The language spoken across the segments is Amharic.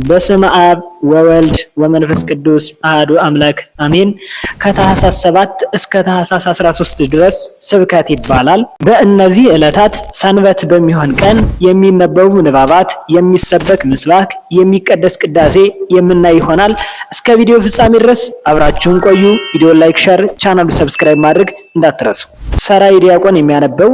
በስመ አብ ወወልድ ወመንፈስ ቅዱስ አሐዱ አምላክ አሜን። ከታኅሳስ 7 እስከ ታኅሳስ 13 ድረስ ስብከት ይባላል። በእነዚህ ዕለታት ሰንበት በሚሆን ቀን የሚነበቡ ንባባት፣ የሚሰበክ ምስባክ፣ የሚቀደስ ቅዳሴ የምናይ ይሆናል። እስከ ቪዲዮ ፍጻሜ ድረስ አብራችሁን ቆዩ። ቪዲዮ ላይክ፣ ሸር፣ ቻናሉ ሰብስክራይብ ማድረግ እንዳትረሱ። ሰራይ ዲያቆን የሚያነበው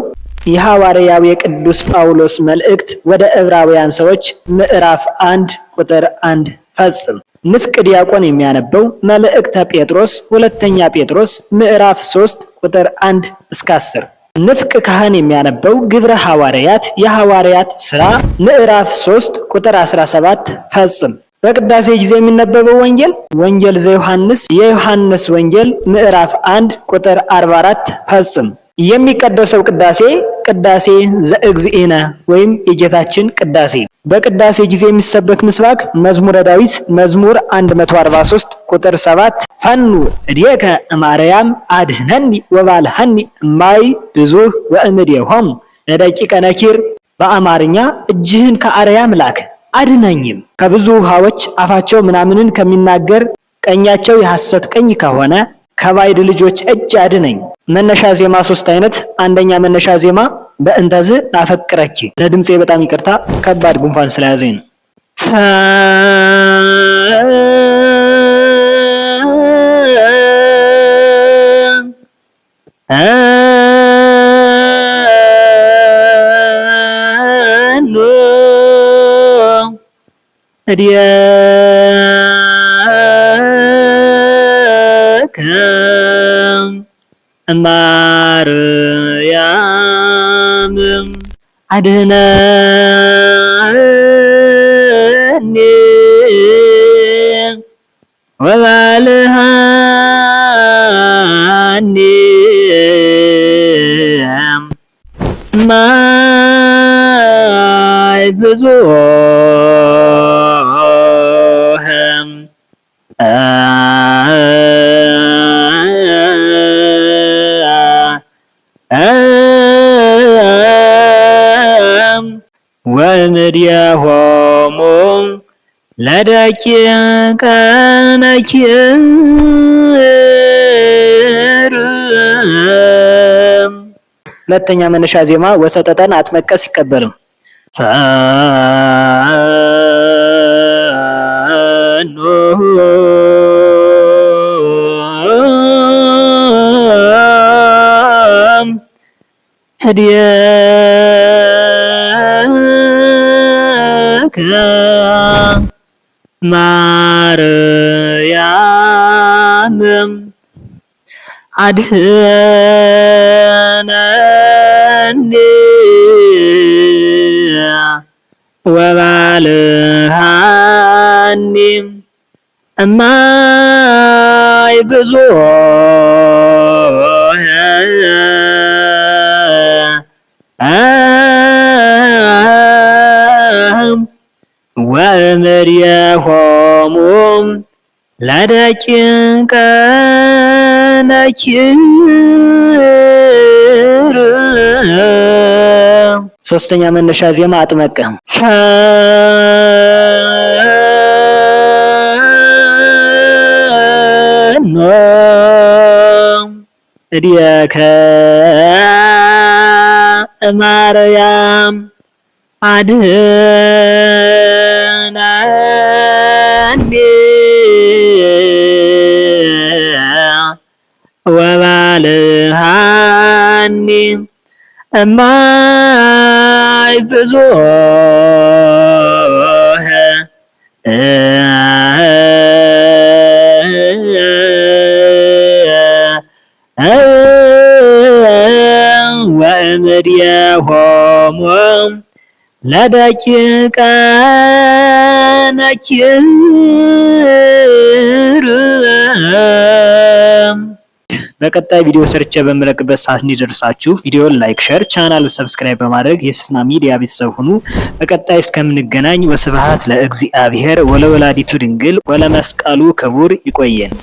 የሐዋርያው የቅዱስ ጳውሎስ መልእክት ወደ ዕብራውያን ሰዎች ምዕራፍ 1 ቁጥር 1 ፈጽም። ንፍቅ ዲያቆን የሚያነበው መልእክተ ጴጥሮስ ሁለተኛ ጴጥሮስ ምዕራፍ 3 ቁጥር 1 እስከ 10። ንፍቅ ካህን የሚያነበው ግብረ ሐዋርያት የሐዋርያት ሥራ ምዕራፍ 3 ቁጥር 17 ፈጽም። በቅዳሴ ጊዜ የሚነበበው ወንጌል ዘዮሐንስ የዮሐንስ ወንጌል ምዕራፍ 1 ቁጥር 44 ፈጽም። የሚቀደሰው ቅዳሴ ዘእግዚእነ ወይም የጌታችን ቅዳሴ። በቅዳሴ ጊዜ የሚሰበክ ምስባክ መዝሙረ ዳዊት መዝሙር 143 ቁጥር 7 ፈኑ እዴከ እማርያም አድኅነኒ ወባልሐኒ እማይ ብዙኅ ወእምኔሆሙ ለደቂቀ ነኪር። በአማርኛ እጅህን ከአርያም ላክ አድነኝም ከብዙ ውሃዎች አፋቸው ምናምንን ከሚናገር ቀኛቸው የሐሰት ቀኝ ከሆነ ከባዕድ ልጆች እጅ አድነኝ። መነሻ ዜማ 3 አይነት። አንደኛ መነሻ ዜማ በእንተዝ ናፈቅረኪ። ለድምጼ በጣም ይቅርታ፣ ከባድ ጉንፋን ስለያዘኝ ነው። እማርያም አድኅነኒ ወባልሐኒ እማይ ብዙኅ ወእምኔሆሙ ለደቂቀ ነኪር። ሁለተኛ መነሻ ዜማ ወሰጠጠን አትመቀስ ይቀበልም። ፈኑ እዴከ ማርያም አድኅነኒ ወባልሐኒ እማይ ብዙኅ ወእምኔሆሙ ለደቂቀ ነኪር። ሶስተኛ መነሻ ዜማ አጥመቀ። ፈኑ እዴከ እማርያም አድኅነኒ ወባልሐኒ እማይ ብዙኅ ወእምኔሆሙ ለደቂቀ ነኪር። በቀጣይ ቪዲዮ ሰርቼ በምለቅበት ሰዓት እንዲደርሳችሁ ቪዲዮን ላይክ፣ ሸር፣ ቻናሉን ሰብስክራይብ በማድረግ የስፍና ሚዲያ ቤተሰብ ሁኑ። በቀጣይ እስከምንገናኝ ወስብሐት ለእግዚአብሔር ወለወላዲቱ ድንግል ወለመስቀሉ ክቡር። ይቆየን።